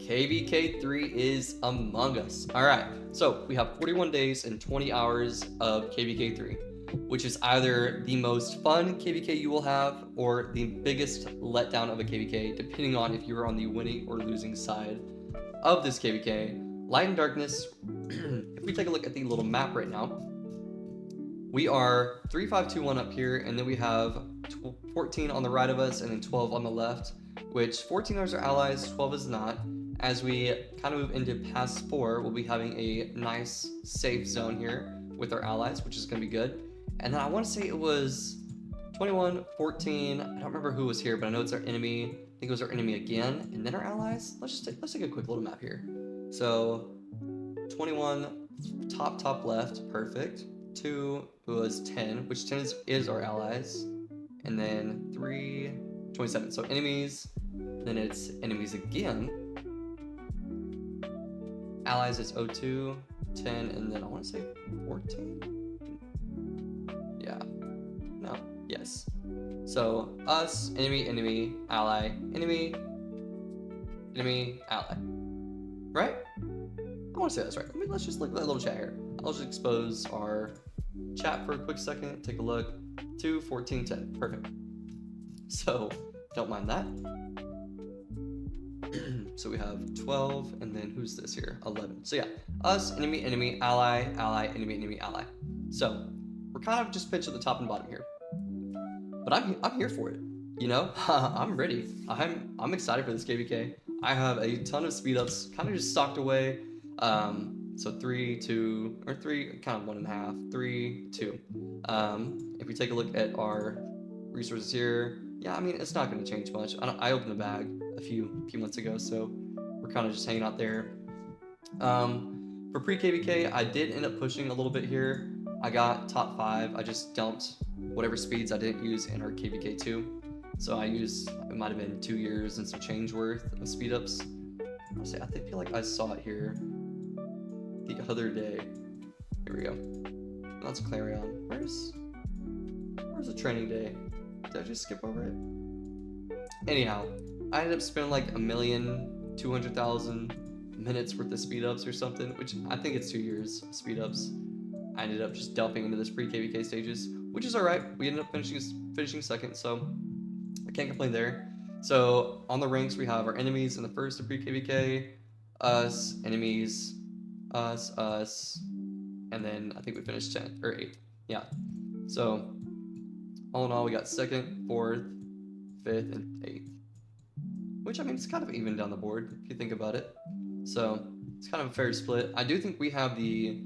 KvK3 is among us. All right, so we have 41 days and 20 hours of KvK3, which is either the most fun KvK you will have or the biggest letdown of a KvK, depending on if you are on the winning or losing side of this KvK. Light and Darkness, if we take a look at the little map right now, we are 3, 5, 2, 1 up here, and then we have 14 on the right of us and then 12 on the left, which 14 are our allies, 12 is not. As we kind of move into pass 4, we'll be having a nice safe zone here with our allies, which is going to be good. And then I want to say it was 21, 14, I don't remember who was here, but I know it's our enemy. I think it was our enemy again, and then our allies. Let's take a quick little map here. So 21, top left, perfect. 2 was 10, which 10 is our allies. And then 3, 27. So enemies, then it's enemies again. Allies is 02, 10, and then I want to say 14? Yeah. No. Yes. So us, enemy, ally, enemy, ally. Right? I want to say that's right. Let's just look at that little chat here. I'll just expose our chat for a quick second. Take a look. 2, 14, 10. Perfect. So, don't mind that. So we have 12, and then who's this here? 11. So yeah, us, enemy, ally, enemy, ally. So, we're kind of just pitched at the top and bottom here. But I'm here for it. You know, I'm ready. I'm excited for this KvK. I have a ton of speed ups, kind of just stocked away. So 3, 2, or 3, kind of 1.5, 3, 2. If we take a look at our resources here, yeah, I mean, it's not going to change much. I opened the bag a few months ago, so we're kind of just hanging out there. For pre-KvK, I did end up pushing a little bit here. I got top 5. I just dumped whatever speeds I didn't use in our KvK2. So I used, it might have been 2 years and some change worth of speed ups. Honestly, I feel like I saw it here the other day. Here we go. That's Clarion. Where's the training day? Did I just skip over it? Anyhow, I ended up spending like 1,200,000 minutes worth of speed ups or something, which I think it's 2 years speed ups. I ended up just dumping into this pre-KvK stages, which is alright. We ended up finishing second, so I can't complain there. So on the ranks, we have our enemies in the first of pre-KvK, us, enemies, us, and then I think we finished 10th or 8th. Yeah. So all in all, we got 2nd, 4th, 5th, and 8th. Which, I mean, it's kind of even down the board if you think about it. So it's kind of a fair split. I do think we have the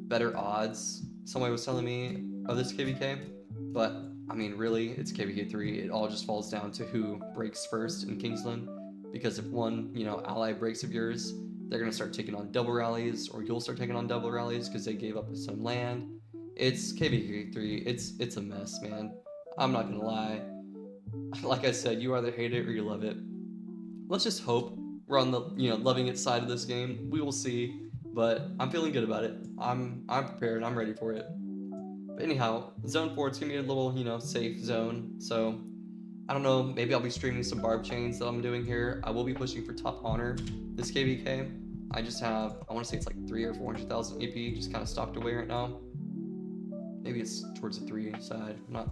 better odds, somebody was telling me, of this KvK. But, I mean, really, it's KvK3. It all just falls down to who breaks first in Kingsland. Because if one, ally breaks of yours, they're going to start taking on double rallies, or you'll start taking on double rallies because they gave up some land. It's KvK3. It's a mess, man. I'm not going to lie. Like I said, you either hate it or you love it. Let's just hope we're on the loving it side of this game. We will see, but I'm feeling good about it. I'm prepared. I'm ready for it. But anyhow, zone 4, it's gonna be a little safe zone. So I don't know. Maybe I'll be streaming some barb chains that I'm doing here. I will be pushing for top honor this KvK. I just have, I want to say it's like 300,000 or 400,000 EP just kind of stocked away right now. Maybe it's towards the 3 side. I'm not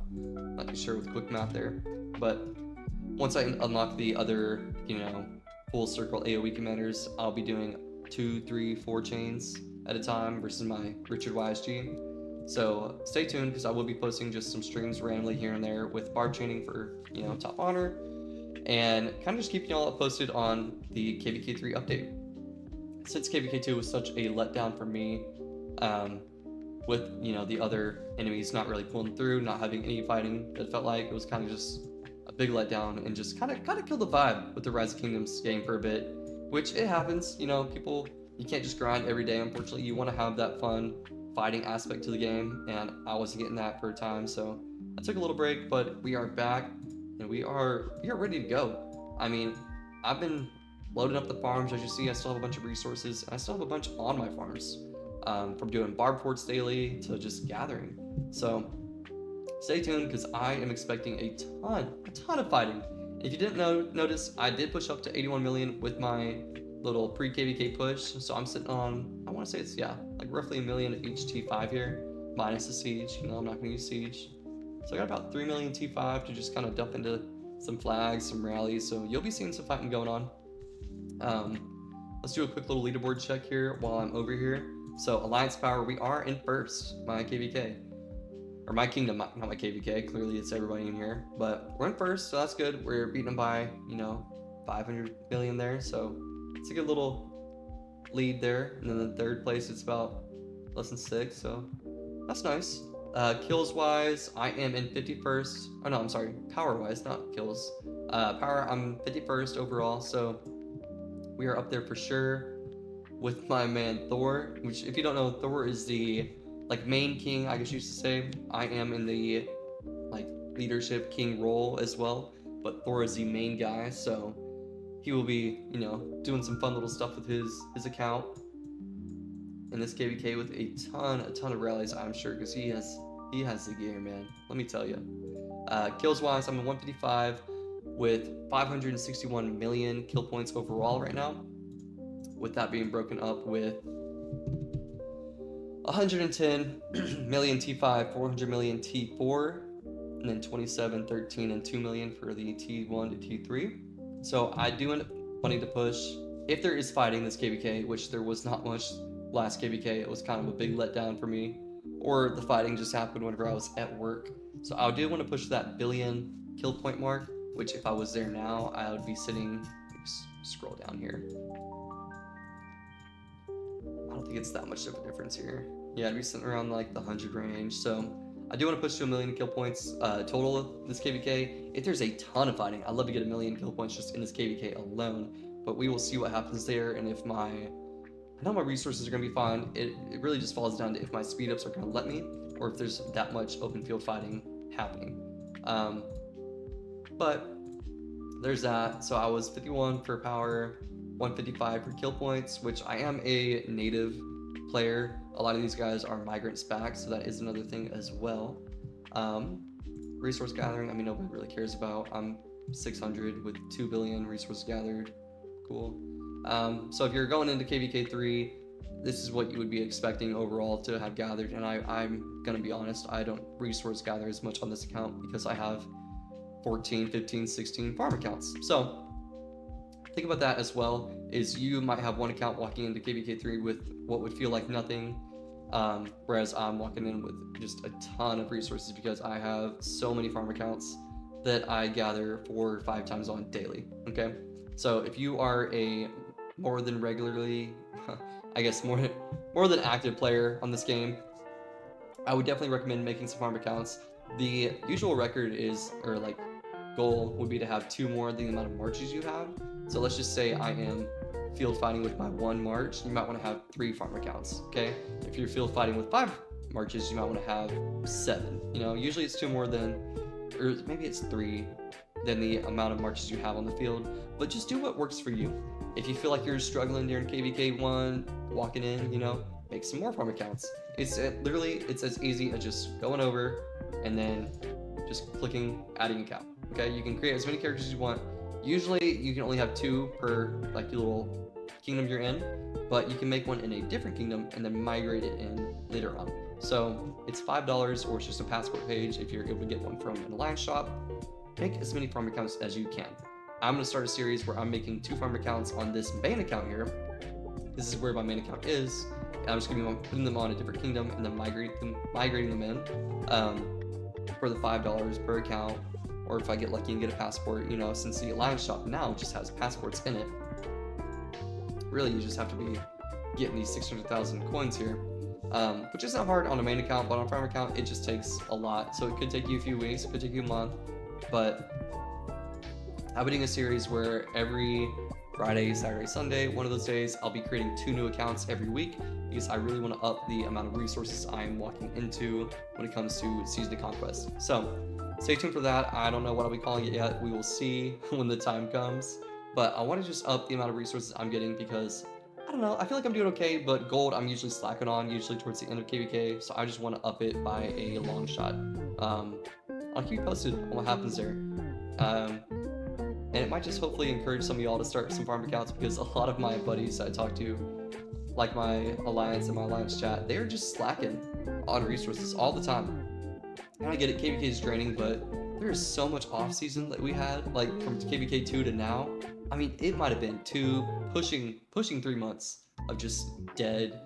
too sure with quick math there. But once I unlock the other, full circle AoE commanders, I'll be doing 2, 3, 4 chains at a time versus my Richard YSG. So stay tuned because I will be posting just some streams randomly here and there with barb chaining for, top honor, and kind of just keeping y'all posted on the KvK3 update. Since KvK2 was such a letdown for me, with the other enemies not really pulling through, not having any fighting, it felt like it was kind of just a big letdown and just kind of killed the vibe with the Rise of Kingdoms game for a bit, which it happens. People, you can't just grind every day. Unfortunately, you want to have that fun fighting aspect to the game, and I wasn't getting that for a time, so I took a little break. But we are back, and we are ready to go. I mean, I've been loading up the farms. As you see, I still have a bunch of resources, and I still have a bunch on my farms, from doing barb ports daily to just gathering. So stay tuned because I am expecting a ton of fighting. If you didn't notice, I did push up to 81 million with my little pre-KvK push. So I'm sitting on, I want to say it's, yeah, like roughly 1 million of each T5 here, minus the siege. You know, I'm not going to use siege. So I got about 3 million T5 to just kind of dump into some flags, some rallies. So you'll be seeing some fighting going on. Let's do a quick little leaderboard check here while I'm over here. So Alliance Power, we are in first, my KvK. Or my kingdom, not my KvK. Clearly it's everybody in here. But we're in first, so that's good. We're beating them by, you know, 500 million there. So it's a good little lead there. And then in third place, it's about less than 6. So that's nice. Kills wise, I am in 51st. Oh no, I'm sorry. Power wise, not kills. Power, I'm 51st overall. So we are up there for sure with my man Thor, which if you don't know, Thor is the like main king, I guess you should say. I am in the like leadership king role as well, but Thor is the main guy, so he will be, you know, doing some fun little stuff with his account in this KvK with a ton of rallies, I'm sure, because he has the gear, man. Let me tell you. Kills wise, I'm at 155 with 561 million kill points overall right now, with that being broken up with 110 million T5, 400 million T4, and then 27, 13, and 2 million for the T1 to T3. So I do end up wanting to push, if there is fighting this KvK, which there was not much last KvK, it was kind of a big letdown for me, or the fighting just happened whenever I was at work. So I do want to push that billion kill point mark, which if I was there now, I would be sitting, scroll down here. I don't think it's that much of a difference here. Yeah, I'd be sitting around like the 100 range. So I do want to push to 1 million kill points total this KvK. If there's a ton of fighting, I'd love to get 1 million kill points just in this KvK alone. But we will see what happens there, and if I know my resources are going to be fine. It really just falls down to if my speed ups are going to let me, or if there's that much open field fighting happening. But there's that. So I was 51 for power, 155 for kill points, which I am a native player. A lot of these guys are migrants back, so that is another thing as well. Resource gathering, I mean, nobody really cares about. I'm 600 with 2 billion resources gathered. Cool. So if you're going into KvK 3, this is what you would be expecting overall to have gathered. And I'm going to be honest, I don't resource gather as much on this account because I have 14, 15, 16 farm accounts. So think about that as well, is you might have one account walking into KvK 3 with what would feel like nothing, whereas I'm walking in with just a ton of resources because I have so many farm accounts that I gather 4 or 5 times on daily, okay? So if you are a more than regularly, I guess more than active player on this game, I would definitely recommend making some farm accounts. The usual record is, or like goal would be to have 2 more than the amount of marches you have. So let's just say I am field fighting with my 1 march, you might want to have 3 farm accounts, okay? If you're field fighting with 5 marches, you might want to have 7. You know, usually it's 2 more than, or maybe it's 3 than the amount of marches you have on the field, but just do what works for you. If you feel like you're struggling during KvK 1, walking in, you know, make some more farm accounts. It's literally, it's as easy as just going over and then just clicking adding account, okay? You can create as many characters as you want. Usually you can only have 2 per like your little kingdom you're in, but you can make one in a different kingdom and then migrate it in later on. So it's $5 or it's just a passport page if you're able to get one from an alliance shop. Make as many farm accounts as you can. I'm going to start a series where I'm making 2 farm accounts on this main account here. This is where my main account is. And I'm just going to be putting them on a different kingdom and then migrating them in for the $5 per account. Or if I get lucky and get a passport, you know, since the alliance shop now just has passports in it. Really, you just have to be getting these 600,000 coins here. Which isn't hard on a main account, but on a farm account, it just takes a lot. So it could take you a few weeks, it could take you a month. But I'll be doing a series where every Friday, Saturday, Sunday, one of those days, I'll be creating 2 new accounts every week because I really want to up the amount of resources I'm walking into when it comes to Season of Conquest. So stay tuned for that. I don't know what I'll be calling it yet. We will see when the time comes. But I want to just up the amount of resources I'm getting because, I don't know, I feel like I'm doing okay, but gold I'm usually slacking on, usually towards the end of KvK, so I just want to up it by a long shot. I'll keep you posted on what happens there. and it might just hopefully encourage some of y'all to start some farm accounts, because a lot of my buddies I talk to, like my alliance and my alliance chat, they're just slacking on resources all the time. And I get it, KvK is draining, but there is so much off season that we had, like from KvK 2 to now. I mean, it might have been pushing 3 months of just dead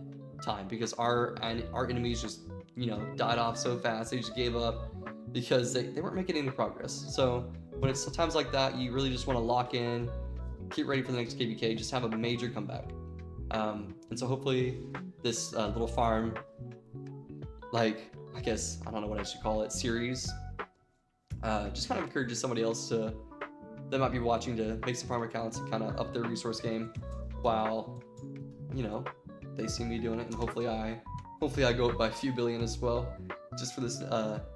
time, because our enemies just, you know, died off so fast. They just gave up because they weren't making any progress. So when it's times like that, you really just want to lock in, get ready for the next KvK, just have a major comeback. And so hopefully this little farm, like, I guess, I don't know what I should call it, series, just kind of encourages somebody else that might be watching to make some farm accounts and kind of up their resource game while, you know, they see me doing it, and hopefully I go up by a few billion as well, just for this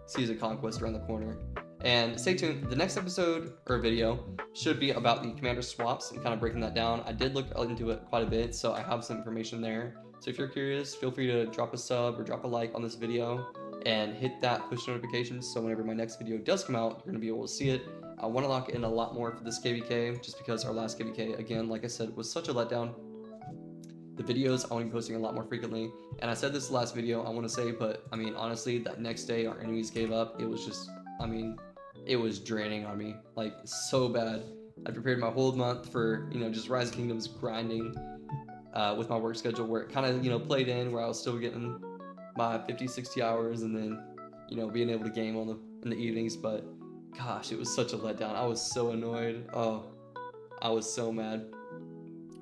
season conquest around the corner. And stay tuned, the next episode or video should be about the commander swaps and kind of breaking that down. I did look into it quite a bit, so I have some information there. So if you're curious, feel free to drop a sub or drop a like on this video and hit that push notifications, so whenever my next video does come out, you're gonna be able to see it. I want to lock in a lot more for this KvK, just because our last KvK, again, like I said, was such a letdown. The videos I want to be posting a lot more frequently, and I said this last video, I want to say, but I mean, honestly, that next day our enemies gave up. It was just, I mean, it was draining on me, like, so bad. I prepared my whole month for, you know, just Rise of Kingdoms grinding with my work schedule, where it kind of, you know, played in, where I was still getting my 50-60 hours, and then, you know, being able to game in the evenings. But gosh, it was such a letdown. I was so annoyed. Oh, I was so mad.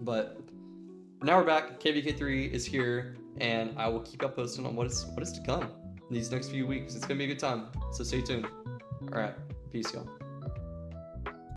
But now we're back. KvK 3 is here, and I will keep up posting on what is to come in these next few weeks. It's gonna be a good time, so stay tuned. All right, peace, y'all.